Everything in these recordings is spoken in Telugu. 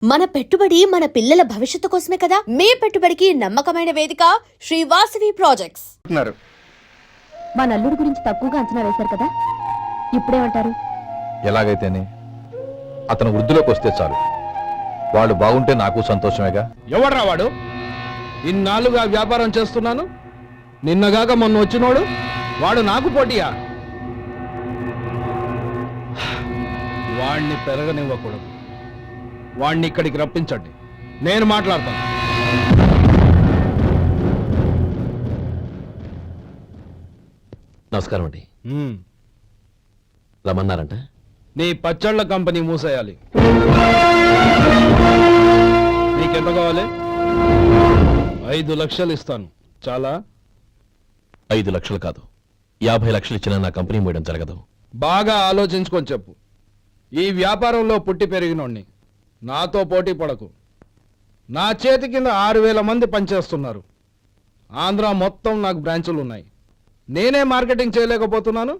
మన పెట్టుబడి మన పిల్లల భవిష్యత్తు కోసమే కదా. మీ పెట్టుబడికి నమ్మకమైన వేదిక శ్రీవాసవి ప్రాజెక్ట్స్. మా నల్లుడి గురించి తక్కువగా అంచనా వేశారు కదా, ఇప్పుడేమంటారు? ఎలాగైతేనే అతను వృద్ధిలోకి వస్తే చాలు. వాళ్ళు బాగుంటే నాకు సంతోషమేగా. ఎవడ్రా వాడు? ఇన్నాళ్ళుగా వ్యాపారం చేస్తున్నాను, నిన్నగాక మొన్న వచ్చినోడు వాడు నాకు పోటీయా? వాణ్ణి పెరగనివ్వకూడదు. వాణ్ణి ఇక్కడికి రప్పించండి, నేను మాట్లాడతాను. నమస్కారం అండి. రమ్మన్నారంట? నీ పచ్చళ్ళ కంపెనీ మూసేయాలి. నీకెంత కావాలి? 5 లక్షలు ఇస్తాను. చాలా? 5 లక్షలు కాదు, 50 లక్షలు ఇచ్చినా నా కంపెనీ మూయడం జరగదు. బాగా ఆలోచించుకొని చెప్పు. ఈ వ్యాపారంలో పుట్టి పెరిగినోణ్ణి, నాతో పోటీ పడకు. నా చేతి కింద 6,000 మంది పనిచేస్తున్నారు. ఆంధ్ర మొత్తం నాకు బ్రాంచులు ఉన్నాయి. నేనే మార్కెటింగ్ చేయలేకపోతున్నాను.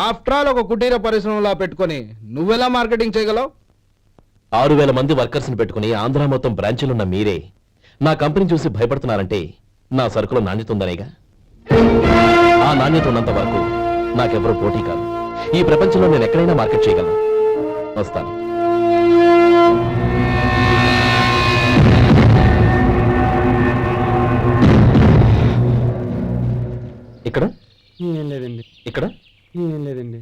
ఆఫ్టర్ ఆల్ ఒక కుటీర పరిశ్రమలా పెట్టుకొని నువ్వెలా మార్కెటింగ్ చేయగలవు? 6,000 మంది వర్కర్స్ని పెట్టుకుని ఆంధ్ర మొత్తం బ్రాంచీలున్న మీరే నా కంపెనీ చూసి భయపడుతున్నారంటే నా సరుకులో నాణ్యత ఉందనేగా. ఆ నాణ్యత ఉన్నంత వరకు నాకెవరూ పోటీ కాదు. ఈ ప్రపంచంలో నేను ఎక్కడైనా మార్కెట్ చేయగలను. వస్తాను. ఇక్కడ ఏం లేదండి. ఇక్కడ ఏం లేదండి.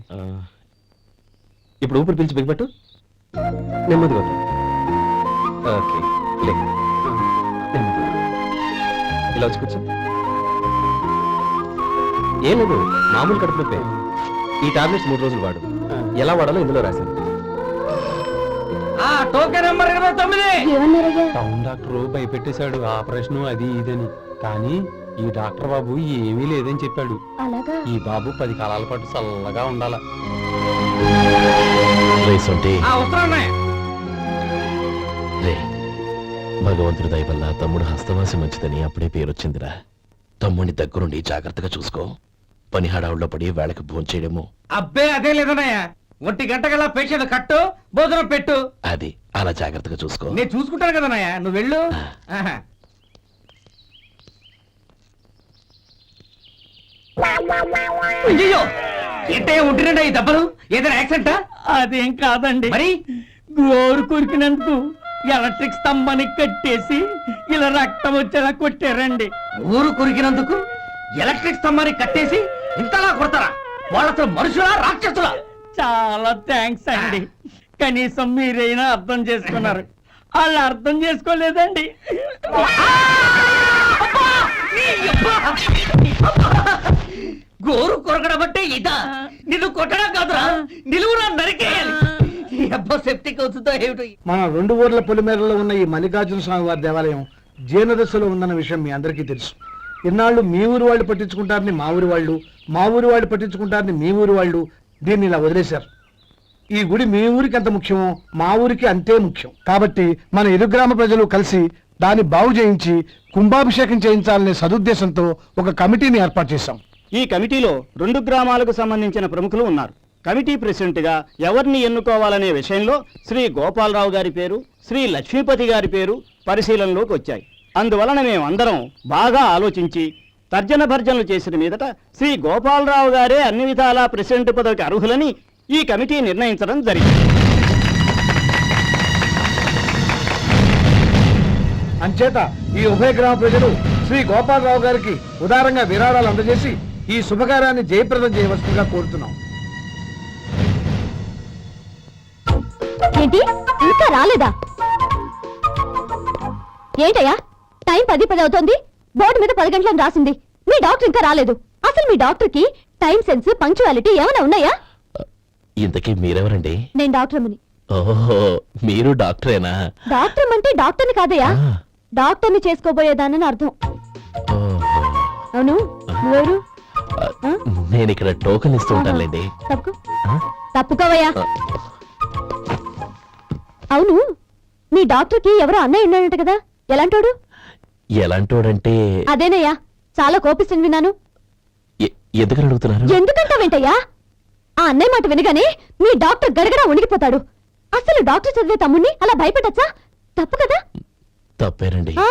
ఇప్పుడు ఊపిరి పీల్చి బిగిపెట్టు. నెమ్మదిగా వద్దు. ఓకే, లే. నెమ్మదిగా. ఇలా వచ్చి కూర్చో. ఏం లేదు, మామూలు కడుపు నొప్పే. ఈ టాబ్లెట్స్ 3 రోజులు వాడు. ఎలా వాడాలో ఇందులో రాశాను. Token number 29. ఏమన్నారయ్యా? టౌన్ డాక్టర్ భయపెట్టేశాడు, ఆపరేషన్ అది ఇదని. కానీ ఈ డాక్టర్ బాబు ఏమీ లేదని చెప్పాడు. అలాగా? ఈ బాబు 10 కాలాల పాటు చల్లగా ఉండాల. భగవంతుడి దయ వల్ల తమ్ముడు హస్తవాసి మంచిదని అప్పుడే పేరొచ్చిందిరా. తమ్ముడిని దగ్గరుండి జాగ్రత్తగా చూసుకో. పని హడావుల్లో పడి వేళకి భోంచేయడము. అబ్బే అదే లేదన్నయ్యా. 1 గంట గల పేషెంట్ కట్టు, భోజనం పెట్టు. అది అలా జాగ్రత్తగా చూసుకో. నేను చూసుకుంటాను కదన్నయ్యా, నువ్వు వెళ్ళు. అయ్యో, ఏంటే ఉంటున్నాడా ఈ దెబ్బలు? ఏదైనా యాక్సిడెంటా? అదేం కాదండి, మరి గోరు కొరికినందుకు ఎలక్ట్రిక్ స్తంభాన్ని కట్టేసి ఇలా రక్తం వచ్చేలా కొట్టారండి. ఊరు కురికినందుకు ఎలక్ట్రిక్ స్తంభాన్ని కట్టేసి ఇంతలా కొడతారా? వాళ్ళతో మనుషులా రాక్షసులా? చాలా థ్యాంక్స్ అండి, కనీసం మీరైనా అర్థం చేసుకున్నారు. వాళ్ళు అర్థం చేసుకోలేదండి. గోరు కొరకడం అంటే ఇదా? నిన్ను కొట్టడం కాదురా, నిలువురా నరికేయాలి. సెప్టిక్ అవుతుందో ఏమిటో. మన 2 ఊర్ల పొలిమేరలో ఉన్న ఈ మల్లికార్జున స్వామి వారి దేవాలయం జీర్ణదశలో ఉందన్న విషయం మీ అందరికీ తెలుసు. ఇన్నాళ్ళు మీ ఊరు వాళ్ళు పట్టించుకుంటారని మా ఊరి వాళ్ళు, మా ఊరి వాళ్ళు పట్టించుకుంటారని మీ ఊరి వాళ్ళు దీన్ని ఇలా వదిలేశారు. ఈ గుడి మీ ఊరికి ఎంత ముఖ్యమో మా ఊరికి అంతే ముఖ్యం. కాబట్టి మన ఇరు గ్రామ ప్రజలు కలిసి దాన్ని బాగు చేయించి కుంభాభిషేకం చేయించాలనే సదుద్దేశంతో ఒక కమిటీని ఏర్పాటు చేశాం. ఈ కమిటీలో 2 గ్రామాలకు సంబంధించిన ప్రముఖులు ఉన్నారు. కమిటీ ప్రెసిడెంట్ గా ఎవరిని ఎన్నుకోవాలనే విషయంలో శ్రీ గోపాలరావు గారి పేరు, శ్రీ లక్ష్మీపతి గారి పేరు పరిశీలనలోకి వచ్చాయి. అందువలన మేమందరం బాగా ఆలోచించి తర్జన భర్జనలు చేసిన మీదట శ్రీ గోపాలరావు గారే అన్ని విధాలా ప్రెసిడెంట్ పదవికి అర్హులని ఈ కమిటీ నిర్ణయించడం జరిగింది. అంచేత ఈ ఉభయ గ్రామ ప్రజలు శ్రీ గోపాలరావు గారికి ఉదారంగా విరాళాలు అందజేసి ఈ శుభకార్యాన్ని జయప్రదం చేయవలసిందిగా కోరుతున్నాం. ఏంటి, ఇంకా రాలేదా? ఏంటయ్యా, టైం 10 అవుతోంది. బోర్డు మీద 10 గంటలని రాసింది. మీ డాక్టర్ ఇంకా రాలేదు. అసలు మీ డాక్టర్ కి టైం సెన్స్, పంక్చువాలిటీ ఏమైనా ఉన్నాయా? ఇంతకీ మీరెవరండి? నేను డాక్టర్ అమ్మని. ఓహో, మీరు డాక్టరేనా? డాక్టర్ అంటే డాక్టర్ని కాదయ్యా, డాక్టర్ని చేసుకోబోయేదానని అర్థం. అవును, నువ్వెవరు? నేను ఇక్కడ టోకెన్ ఇస్తూ ఉంటానులేండి. తప్పుకోవయ్యా. అవును, మీ డాక్టర్ కి ఎవరో అన్నయ్య ఉన్నాడంట కదా, ఎలాంటోడు? ఎలాంటోడంటే అదేనయ్యా, చాలా కోపిస్తుంది విన్నాను. ఎందుకని అడుగుతున్నారు? ఎందుకంటావేంటయ్యా? ఆ అన్నయ్య మాట వినగానే మీ డాక్టర్ గడగడా ఉణిగిపోతాడు. అసలు డాక్టర్ చదివే తమ్ముణ్ణి అలా భయపెట్టచ్చా? తప్పు కదా? తప్పేనండి. ఆ,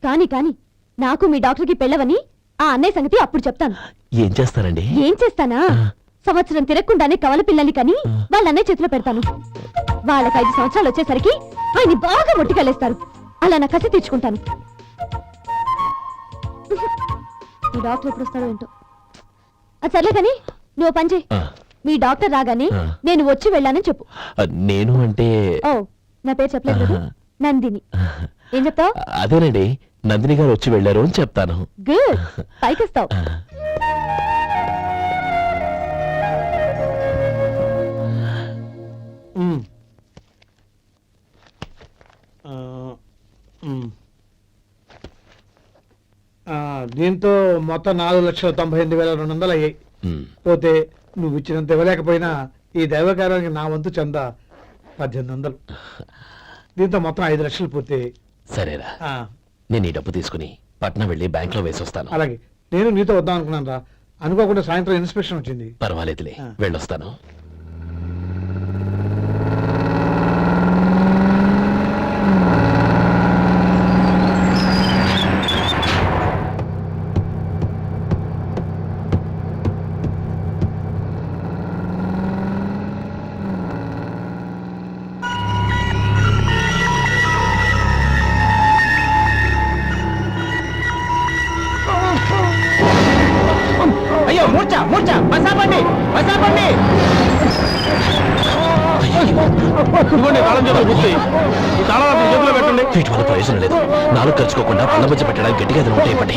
కాని కాని నాకు మీ డాక్టర్కి పెళ్ళవని ఆ అన్నయ్య సంగతి అప్పుడు చెప్తాను. ఏం చేస్తారండి? ఏం చేస్తానా? సంవత్సరం తిరగకుండానే కవల పిల్లల్ని కని వాళ్ళ అన్నయ్య చేతిలో పెడతాను. వాళ్ళకి 5 సంవత్సరాలు వచ్చేసరికి ఆయన్ని బాగా మొట్టికెళ్ళేస్తారు. అలా నా కసి తీర్చుకుంటాను. ఈ డాక్టర్ ఎప్పుడు వస్తాడో ఏంటో. అది సర్లే కానీ నువ్వు పని చేయి. ఆ, మీ డాక్టర్ రాగానే ఆ. నేను వచ్చి వెళ్ళానని చెప్పు. నేను అంటే ఓ, నా పేరు చెప్పలేదు కదా? నందిని. ఏం చెప్తావు? అదేనండి, నందిని గారు వచ్చి వెళ్ళారు అని చెప్తాను. గుడ్, పైకొస్తావు. ఆ, ఉమ్. ఆ, ఉమ్. దీంతో మొత్తం 4,98,200 అయ్యాయి. ఉమ్. పోతే నువ్వు ఇచ్చినంత ఇవ్వలేకపోయినా ఈ దైవకార్యానికి నా వంతు చంద 1800. దీంతో మొత్తం 5 లక్షలు పూర్తయ్యాయి. సరేరా, ఆ, నేను ఈ డబ్బు తీసుకుని పట్నం వెళ్ళి బ్యాంక్ లో వేసొస్తాను. అలాగే నేను నీతో వద్దాం అనుకున్నాను రా. అనుకోకుండా సాయంత్రం ఇన్స్పెక్షన్ వచ్చింది. పర్వాలేదులే, ఆ. వెళ్ళొస్తాను. అయ్యో మూర్ఛ మూర్ఛ బసాపండి బసాపండి. వీటి వల్ల ప్రయోజనం లేదు. 4 ఖర్చుకోకుండా పళ్ళ మధ్య పెట్టడానికి గట్టిగా ఏదైనా ఉంటే ఇవ్వండి.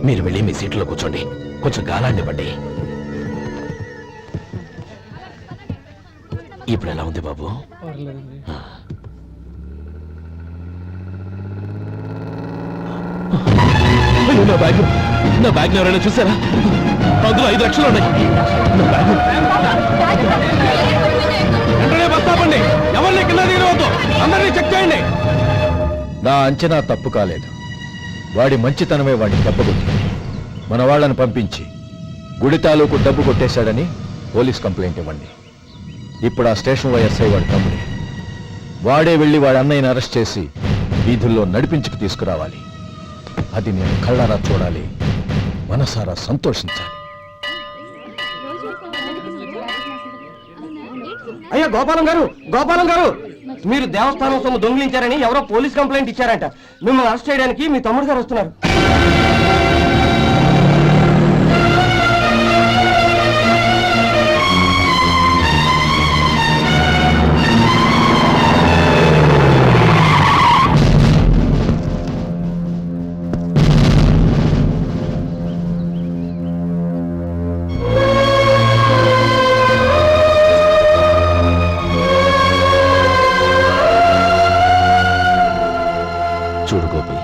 మీరు వెళ్ళి మీ సీట్లో కూర్చోండి, కొంచెం గాలాన్ని ఇవ్వండి. ఇప్పుడు ఎలా ఉంది బాబు? ఆ. అయ్యో, నా బ్యాగ్ ఎవరైనా చూసారా? అందులో 5 లక్షలు ఉన్నాయి. నా బ్యాగ్ వెంటనే బస్ ఆపండి. ఎవరిని కింద దిగవద్దు, అందరినీ చెక్ చేయండి. నా అంచనా తప్పు కాలేదు. వాడి మంచితనమే వాడిని దెబ్బకొట్టింది. మన వాళ్ళని పంపించి గుడి తాలూకు డబ్బు కొట్టేశాడని పోలీస్ కంప్లైంట్ ఇవ్వండి. ఇప్పుడు ఆ స్టేషన్ ఎస్ఐ వాడి తమ్ముడే. వాడే వెళ్ళి వాడి అన్నయ్యని అరెస్ట్ చేసి వీధుల్లో నడిపించుకు తీసుకురావాలి. అది నేను కళ్ళారా చూడాలి, మనసారా సంతోషించాలి. అయ్యో గోపాలం గారు, గోపాలం గారు, మీరు దేవస్థానం సొమ్ము దొంగిలించారని ఎవరో పోలీస్ కంప్లైంట్ ఇచ్చారంట. మిమ్మల్ని అరెస్ట్ చేయడానికి మీ తమ్ముడు గారు వస్తున్నారు. చూడు గోపి,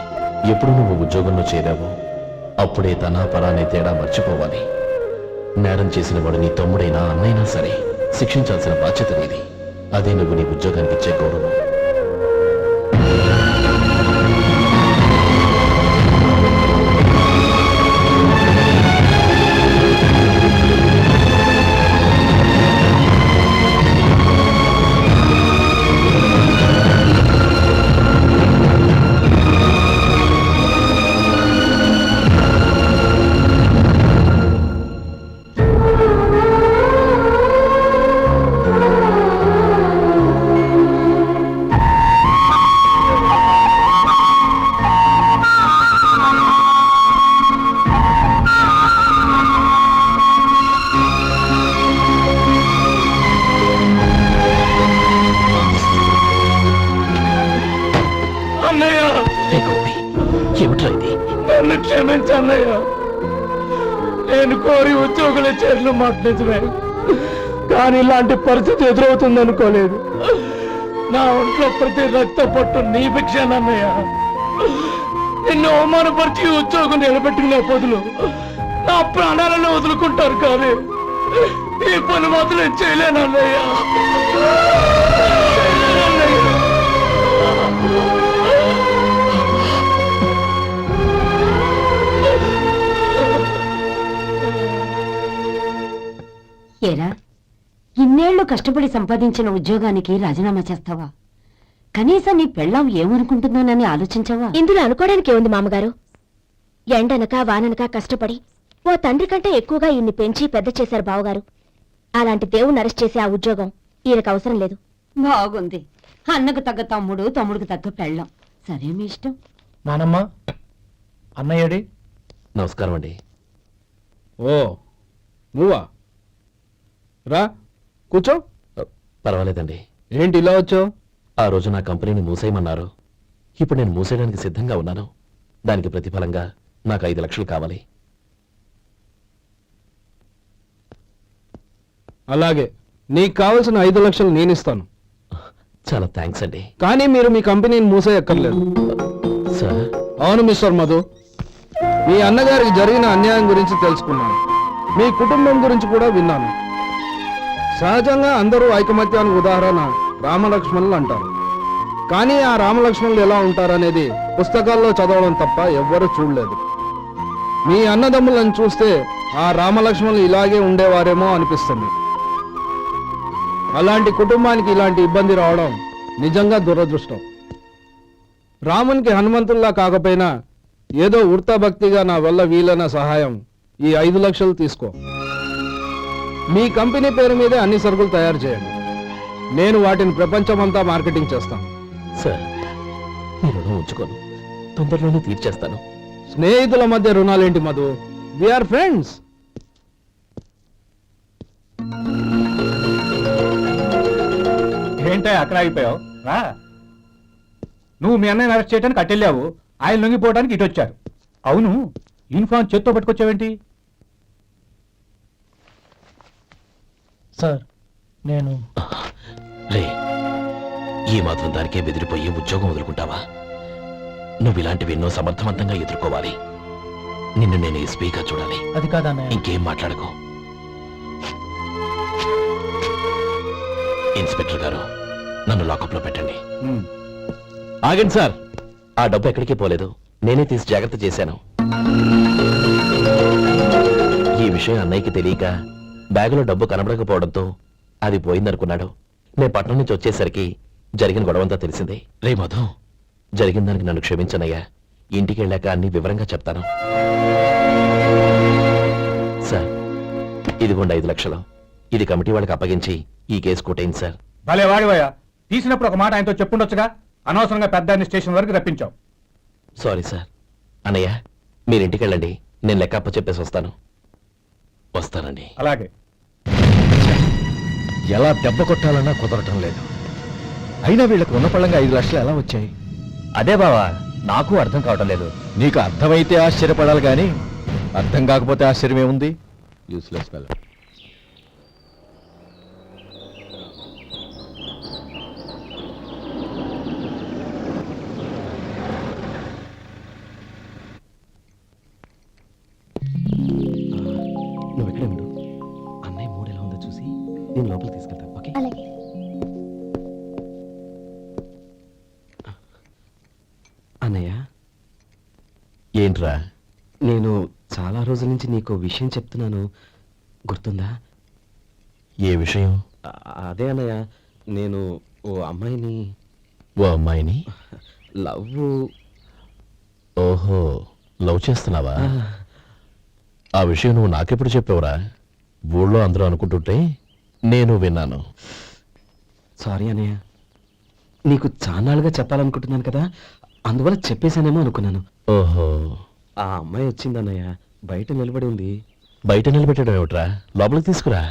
ఎప్పుడు నువ్వు ఉద్యోగంలో చేరావో అప్పుడే తన పరానే తేడా మర్చిపోవాలి. నేరం చేసిన వాడు నీ తమ్ముడైనా అన్నైనా సరే శిక్షించాల్సిన బాధ్యత నీది. అదే నువ్వు నీ ఉద్యోగానికి ఇచ్చే గౌరవం. ఏమిట్రా ఇది? నన్ను క్షమించన్నయ్య. నేను కోరి ఉద్యోగుల చేతులు మాట్లాడుతున్నా, కానీ ఇలాంటి పరిస్థితి ఎదురవుతుంది అనుకోలేదు. నా ఒంట్లో ప్రతి రక్త పొట్టు నీ భిక్షనన్నయ్య. నిన్ను అవమానపరిచి ఉద్యోగం నిలబెట్టుకునే బదులు నా ప్రాణాలను వదులుకుంటారు కానీ ఈ పని మాత్రం చేయలేనన్నయ్య. ఏరా, ఇన్నేళ్లు కష్టపడి సంపాదించిన ఉద్యోగానికి రాజీనామా చేస్తావా? కనీసం నీ పెళ్ళాం ఏమనుకుంటుందోనని ఆలోచించావా? ఇందులో అనుకోవడానికి ఏముంది మామగారు? ఎండనక వాననక కష్టపడి ఓ తండ్రి కంటే ఎక్కువగా ఈయన్ని పెంచి పెద్ద చేశారు బావగారు. అలాంటి దేవుణ్ణి అరెస్ట్ చేసే ఆ ఉద్యోగం ఈయనకు అవసరం లేదు. బాగుంది. అన్నకు తగ్గ తమ్ముడు, తమ్ముడికి తగ్గ పెళ్ళాం. సరే, మీ ఇష్టం. నానమ్మ, అన్నయ్యడి. నమస్కారం అండి. ఓ నువ్వా? రా కూర్చో. పర్వాలేదండి. ఏంటి ఇలా వచ్చావు? ఆ రోజు నా కంపెనీని మూసేయమన్నారు. ఇప్పుడు నేను మూసేయడానికి సిద్ధంగా ఉన్నాను. దానికి ప్రతిఫలంగా నాకు 5 లక్షలు కావాలి. అలాగే, నీకు కావలసిన 5 లక్షలు నేను ఇస్తాను. చాలా థ్యాంక్స్ అండి. కానీ మీరు మీ కంపెనీని మూసేయక్కర్లేదు. సార్, అవును మిస్టర్ మధు, మీ అన్నగారికి జరిగిన అన్యాయం గురించి తెలుసుకున్నాను. మీ కుటుంబం గురించి కూడా విన్నాను. సహజంగా అందరూ ఐకమత్యానికి ఉదాహరణ రామలక్ష్మణులు అంటారు. కానీ ఆ రామలక్ష్మణులు ఎలా ఉంటారనేది పుస్తకాల్లో చదవడం తప్ప ఎవ్వరూ చూడలేదు. మీ అన్నదమ్ములను చూస్తే ఆ రామలక్ష్మణులు ఇలాగే ఉండేవారేమో అనిపిస్తుంది. అలాంటి కుటుంబానికి ఇలాంటి ఇబ్బంది రావడం నిజంగా దురదృష్టం. రామునికి హనుమంతుల్లా కాకపోయినా ఏదో ఉడతాభక్తిగా నా వల్ల వీలైన సహాయం ఈ 5 లక్షలు తీసుకో. మీ కంపెనీ పేరు మీదే అన్ని సరుకులు తయారు చేయండి. నేను వాటిని ప్రపంచమంతా మార్కెటింగ్ చేస్తాను. సార్, మీ రుణం ఉంచుకోను. తొందరలోనే తీర్చేస్తాను. స్నేహితుల మధ్య రుణాలేంటి మధు? We are friends. ఏంటో అక్కడ ఆగిపోయావు? రా. నువ్వు మీ అన్నయ్యని అరెస్ట్ చేయడానికి అట్టెళ్ళావు, ఆయన లొంగిపోవడానికి ఇటు వచ్చారు. అవును, యూనిఫామ్ చేత్తో పట్టుకొచ్చావేంటి? సార్, నేను రే, ఈ మాత్రం దానికే బెదిరిపోయి ఉద్యోగం వదులుకుంటావా? నువ్వు ఇలాంటివి ఎన్నో సమర్థవంతంగా ఎదుర్కోవాలి. నిన్ను నేను ఎస్పీగా చూడాలి. అది కాదన్నయ్య. ఇంకేం మాట్లాడకు. ఇన్స్పెక్టర్ గారు, నన్ను లాకప్లో పెట్టండి. ఆగండి సార్, ఆ డబ్బు ఎక్కడికి పోలేదు. నేనే తీసి జాగ్రత్త చేశాను. ఈ విషయం అన్నయ్యకి తెలియక బ్యాగులో డబ్బు కనబడకపోవడంతో అది పోయిందనుకున్నాడు. నేను పట్నం నుంచి వచ్చేసరికి జరిగిన గొడవంతా తెలిసింది. రే మధు, జరిగిన దానికి నన్ను క్షమించనయ్యా. ఇంటికి వెళ్ళాక అన్ని వివరంగా చెప్తాను. సార్, ఇదిగోండి 5 లక్షలు. ఇది కమిటీ వాళ్ళకి అప్పగించి ఈ కేసు కొట్టేయండి సార్. భలే వాడివయ్యా, తీసినప్పుడు ఒక మాట ఆయనతో చెప్పుండొచ్చుగా. అనవసరంగా పెద్ద స్టేషన్ వరకు రప్పించావు. Sorry sir. అన్నయ్య, మీరు ఇంటికి వెళ్ళండి. నేను లెక్క అప్ప చెప్పేసి వస్తాను. వస్తానండి. అలాగే. ఎలా దెబ్బ కొట్టాలన్నా కుదరటం లేదు. అయినా వీళ్ళకు ఉన్న పళ్ళంగా 5 లక్షలు ఎలా వచ్చాయి? అదే బావా, నాకు అర్థం కావటం లేదు. నీకు అర్థమైతే ఆశ్చర్యపడాలి కానీ అర్థం కాకపోతే ఆశ్చర్యం ఏముంది? Useless fellow. నువ్వు ఎక్కడే ఉండు. అన్నయ్య మూడు ఎలా ఉందో చూసి నేను లోపలికి తీసుకెళ్తాను. ఓకే? అలాగే. అన్నయ్య, ఏంట్రా? నేను చాలా రోజుల నుంచి నీకు విషయం చెప్తున్నాను, గుర్తుందా? ఏ విషయం? అదే అన్నయ్య, నేను ఓ అమ్మాయిని ఓ అమ్మాయిని లవ్. ఓహో, లవ్ చేస్తున్నావా? ఆ విషయం నువ్వు నాకెప్పుడు చెప్పావురా? ఊళ్ళో అందరూ అనుకుంటుంటే నేను విన్నాను. సారీ అన్నయ్య, నీకు చాన్నాళ్ళుగా చెప్పాలనుకుంటున్నాను కదా, అందువల్ల చెప్పేశానేమో అనుకున్నాను. ఓహో, ఆ అమ్మాయి వచ్చిందన్నయ్య, బయట నిలబడి ఉంది. బయట నిలబెట్టడం ఏమిట్రా? లోపలికి తీసుకురా.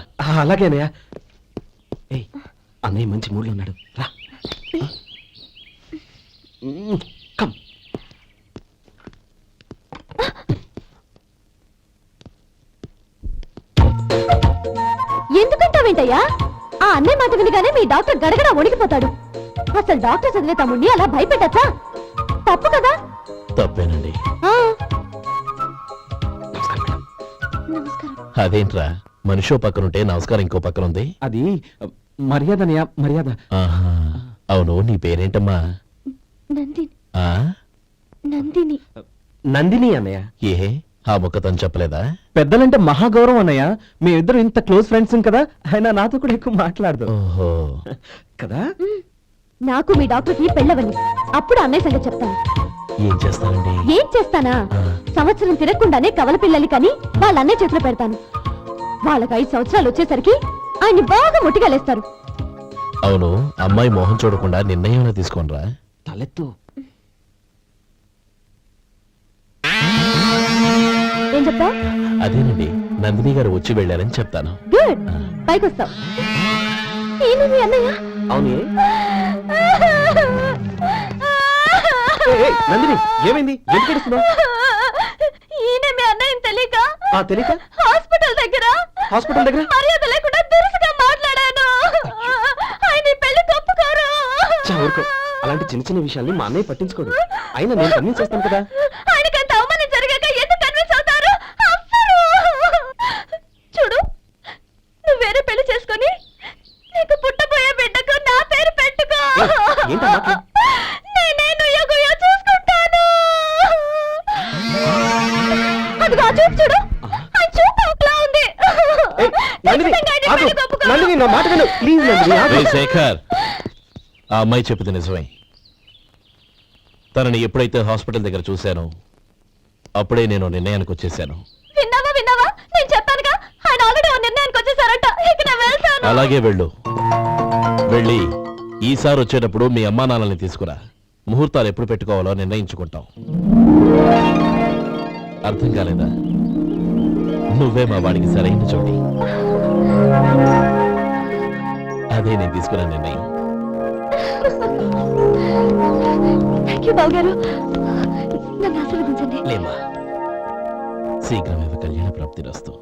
అలాగే అన్నయ్య. ఏయ్, అన్నయ్య మంచి మూడ్లో ఉన్నాడు, రా. కమ్. ఎందుకంటావేంటయ్యా? ఆ అన్నయ్య మాట వినగానే మీ డాక్టర్ గడగడ వణికిపోతాడు. అసలు డాక్టర్ చదివే తమ్ముడిని అలా భయపెట్టచ్చా? తప్పు కదా. తప్పేనండి. ఆ, నమస్కారం మేడం. నమస్కారం. అదేంట్రా మనిషో పక్కనుంటే నమస్కారం ఇంకో పక్కన ఉంది. అది మర్యాదనయ్య, మర్యాద. ఆహా, అవును నీ పేరేంటమ్మా? నందిని. ఆ నందిని. నందిని అన్నయ్య. ఏ ఆ ముక్కతను చెప్పలేదా? పెద్దలంటే మహాగౌరవం అన్నయ్య. మేమిద్దరం ఇంత క్లోజ్ ఫ్రెండ్స్ కదా, ఆయన నాతో కూడా ఎక్కువ మాట్లాడదు ఓహో, కదా. నాకు మీ డాక్టర్కి పెళ్ళవని అప్పుడు అన్నయ్య సంగతి చెప్తాను. ఏం చేస్తానండి? ఏం చేస్తానా? సంవత్సరం తిరగకుండానే కవల పిల్లల్ని కని వాళ్ళ అన్నయ్య చేతిలో పెడతాను. వాళ్ళకి 5 సంవత్సరాలు వచ్చేసరికి ఆయన్ని బాగా ముట్టిగలేస్తారు. అవును, అమ్మాయి మోహం చూడకుండా నిర్ణయం తీసుకోనరా. తలెత్తు. ఏం చెప్తా? అదేనండి, నందిని గారు వచ్చి వెళ్ళారని చెప్తాను. గుడ్, పైకి వస్తావు. ఏమి మీ అన్నయ్య? అవునే. నందిని, ఏమైంది? ఎందుకు ఏడుస్తున్నావ్? ఈయన మీ అన్నయ్యని తెలియక తెలియక హాస్పిటల్ దగ్గర మర్యాద లేకుండా దురుసుగా మాట్లాడాను. ఆయన ఈ పెళ్లి తప్పుకోరు. అలాంటి చిన్న చిన్న విషయాల్ని మా అన్నయ్య పట్టించుకోడు. అయినా నేను కన్విన్స్ చేస్తాను కదా. ఆయనకంత అవమానం జరిగాక ఎందుకు కన్విన్స్ అవుతారు? అవ్వరు. చూడు, నువ్వు వేరే పెళ్లి చేసుకొని నీకు పుట్టబోయే బిడ్డకు నా పేరు పెట్టుకో. ఏంటమ్మా? నేనే నుయ్యగుయ్య చూసుకుంటాను. అదిగో ఆ చూపు చూడు, ఆ చూపు ఒకలా ఉంది. ఖచ్చితంగా ఆయన పెళ్లికి ఒప్పుకోరు. నా మాట విను ప్లీజ్. రేయ్ శేఖర్, ఆ అమ్మాయి చెప్పింది నిజమే. తనని ఎప్పుడైతే హాస్పిటల్ దగ్గర చూశానో అప్పుడే నేను నిర్ణయానికి వచ్చేసాను. విన్నావా విన్నావా? నేను చెప్పానుగా, ఆయన ఆల్రెడీ ఓ నిర్ణయానికి వచ్చేసారట. ఇక నేను వెళ్తాను. అలాగే వెళ్ళు. వెళ్ళి ఈసారి వచ్చేటప్పుడు మీ అమ్మా నాన్నల్ని తీసుకురా. ముహూర్తాలు ఎప్పుడు పెట్టుకోవాలో నిర్ణయించుకుంటాం. అర్థం కాలేదా? నువ్వే మా వాడికి సరైన జోడి. అదే నేను తీసుకున్న నిర్ణయం. థ్యాంక్ యూ బాబు గారు. నన్ను ఆశీర్వదించండి. లేమ్మా, శీఘ్రమేవ కళ్యాణ ప్రాప్తిరస్తు.